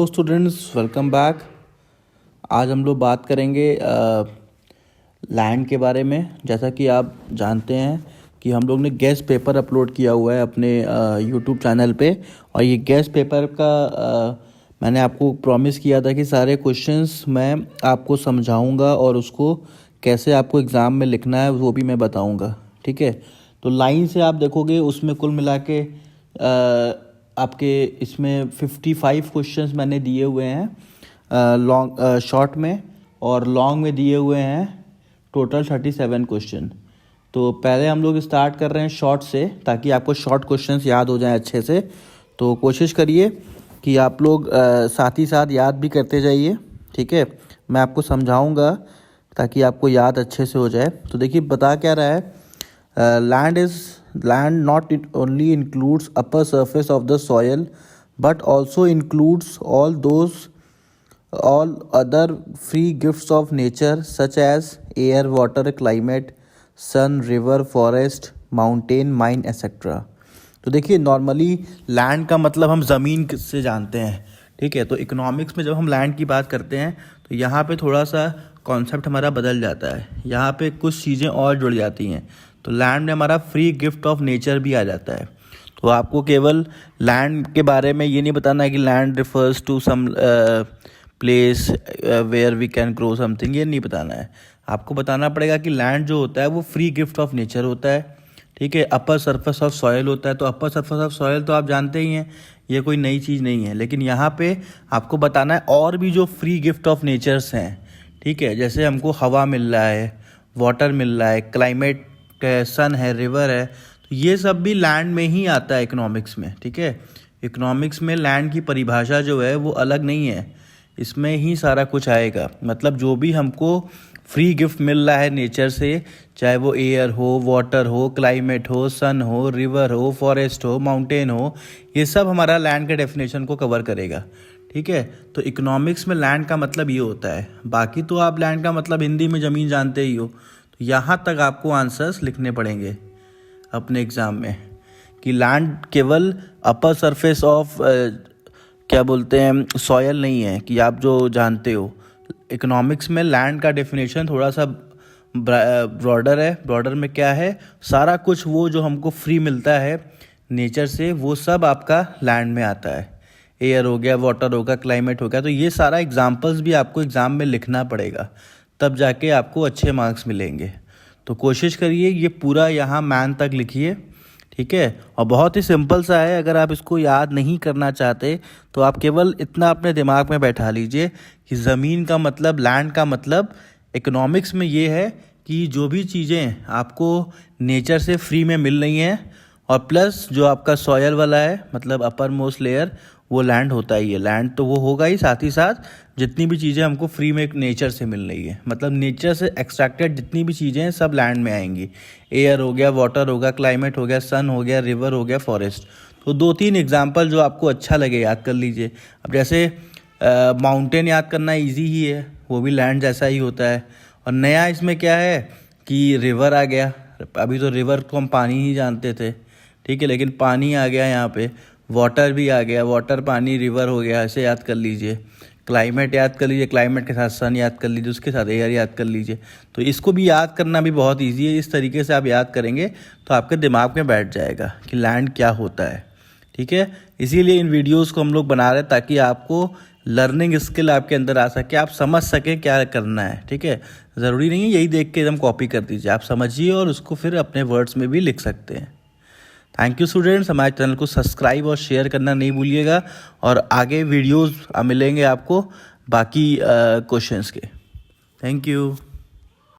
तो students welcome back. आज हम लोग बात करेंगे लैंड के बारे में। जैसा कि आप जानते हैं कि हम लोग ने गेस्ट पेपर अपलोड किया हुआ है अपने यूट्यूब चैनल पे, और ये गेस्ट पेपर का मैंने आपको प्रॉमिस किया था कि सारे क्वेश्चंस मैं आपको समझाऊंगा और उसको कैसे आपको एग्ज़ाम में लिखना है वो भी मैं बताऊंगा। ठीक है, तो लाइन से आप देखोगे उसमें कुल मिला के आपके इसमें 55 क्वेश्चंस मैंने दिए हुए हैं लॉन्ग शॉर्ट में, और लॉन्ग में दिए हुए हैं टोटल 37 क्वेश्चन। तो पहले हम लोग स्टार्ट कर रहे हैं शॉर्ट से, ताकि आपको शॉर्ट क्वेश्चंस याद हो जाएं अच्छे से। तो कोशिश करिए कि आप लोग साथ ही साथ याद भी करते जाइए। ठीक है, मैं आपको समझाऊंगा ताकि आपको याद अच्छे से हो जाए। तो देखिए बता क्या रहा है, land not only includes upper surface of the soil but also includes all other free gifts of nature such as air, water, climate, sun, river, forest, mountain, mine, etc. तो देखिए नॉर्मली लैंड का मतलब हम ज़मीन से जानते हैं। ठीक है, तो इकोनॉमिक्स में जब हम लैंड की बात करते हैं तो यहाँ पे थोड़ा सा कॉन्सेप्ट हमारा बदल जाता है। यहाँ पे कुछ चीज़ें और जुड़ जाती हैं। तो लैंड में हमारा फ्री गिफ्ट ऑफ नेचर भी आ जाता है। तो आपको केवल लैंड के बारे में ये नहीं बताना है कि land refers to some place where we can grow something, ये नहीं बताना है। आपको बताना पड़ेगा कि लैंड जो होता है वो फ्री गिफ्ट ऑफ नेचर होता है। ठीक है, अपर सरफेस ऑफ सॉयल होता है। तो अपर सरफेस ऑफ सॉयल तो आप जानते ही हैं, ये कोई नई चीज़ नहीं है। लेकिन यहाँ पे आपको बताना है और भी जो फ्री गिफ्ट ऑफ नेचर्स हैं। ठीक है, जैसे हमको हवा मिल रहा है, वाटर मिल रहा है, क्लाइमेट है, सन है, रिवर है, तो ये सब भी लैंड में ही आता है इकोनॉमिक्स में। ठीक है, इकोनॉमिक्स में लैंड की परिभाषा जो है वो अलग नहीं है, इसमें ही सारा कुछ आएगा। मतलब जो भी हमको फ्री गिफ्ट मिल रहा है नेचर से, चाहे वो एयर हो, वाटर हो, क्लाइमेट हो, सन हो, रिवर हो, फॉरेस्ट हो, माउंटेन हो, ये सब हमारा लैंड के डेफिनेशन को कवर करेगा। ठीक है, तो इकोनॉमिक्स में लैंड का मतलब ये होता है। बाकी तो आप लैंड का मतलब हिंदी में ज़मीन जानते ही हो। तो यहाँ तक आपको आंसर्स लिखने पड़ेंगे अपने एग्ज़ाम में कि लैंड केवल अपर सरफेस ऑफ क्या बोलते हैं सॉयल नहीं है कि आप जो जानते हो। इकोनॉमिक्स में लैंड का डेफिनेशन थोड़ा सा ब्रॉडर है। ब्रॉडर में क्या है, सारा कुछ वो जो हमको फ्री मिलता है नेचर से वो सब आपका लैंड में आता है। एयर हो गया, वाटर होगा, क्लाइमेट हो गया। तो ये सारा एग्जाम्पल्स भी आपको एग्ज़ाम में लिखना पड़ेगा, तब जाके आपको अच्छे मार्क्स मिलेंगे। तो कोशिश करिए ये पूरा यहाँ मैन तक लिखिए। ठीक है, और बहुत ही सिंपल सा है। अगर आप इसको याद नहीं करना चाहते तो आप केवल इतना अपने दिमाग में बैठा लीजिए कि ज़मीन का मतलब, लैंड का मतलब इकोनॉमिक्स में ये है कि जो भी चीज़ें आपको नेचर से फ्री में मिल रही हैं, और प्लस जो आपका सॉयल वाला है मतलब अपर मोस्ट लेयर, वो लैंड होता ही है। लैंड तो वो होगा ही, साथ ही साथ जितनी भी चीज़ें हमको फ्री में नेचर से मिल रही है, मतलब नेचर से एक्सट्रैक्टेड जितनी भी चीज़ें हैं सब लैंड में आएंगी। एयर हो गया, वाटर होगा, क्लाइमेट हो गया, सन हो गया, रिवर हो गया, फॉरेस्ट। तो 2-3 एग्जाम्पल जो आपको अच्छा लगे याद कर लीजिए। अब जैसे माउंटेन याद करना ईजी ही है, वो भी लैंड जैसा ही होता है। और नया इसमें क्या है कि रिवर आ गया। अभी तो रिवर को हम पानी ही जानते थे, ठीक है, लेकिन पानी आ गया यहाँ पे, वाटर भी आ गया, वाटर पानी रिवर हो गया, ऐसे याद कर लीजिए। क्लाइमेट याद कर लीजिए, क्लाइमेट के साथ सन याद कर लीजिए, उसके साथ एयर याद कर लीजिए। तो इसको भी याद करना भी बहुत ईजी है। इस तरीके से आप याद करेंगे तो आपके दिमाग में बैठ जाएगा कि लैंड क्या होता है। ठीक है, इसीलिए इन वीडियोज़ को हम लोग बना रहे हैं ताकि आपको लर्निंग स्किल आपके अंदर आ सके, आप समझ सकें क्या करना है। ठीक है, ज़रूरी नहीं है यही देख के एकदम कॉपी कर दीजिए, आप समझिए और उसको फिर अपने वर्ड्स में भी लिख सकते हैं। थैंक यू स्टूडेंट्स, हमारे चैनल को सब्सक्राइब और शेयर करना नहीं भूलिएगा, और आगे वीडियोस मिलेंगे आपको बाकी क्वेश्चंस के। Thank you.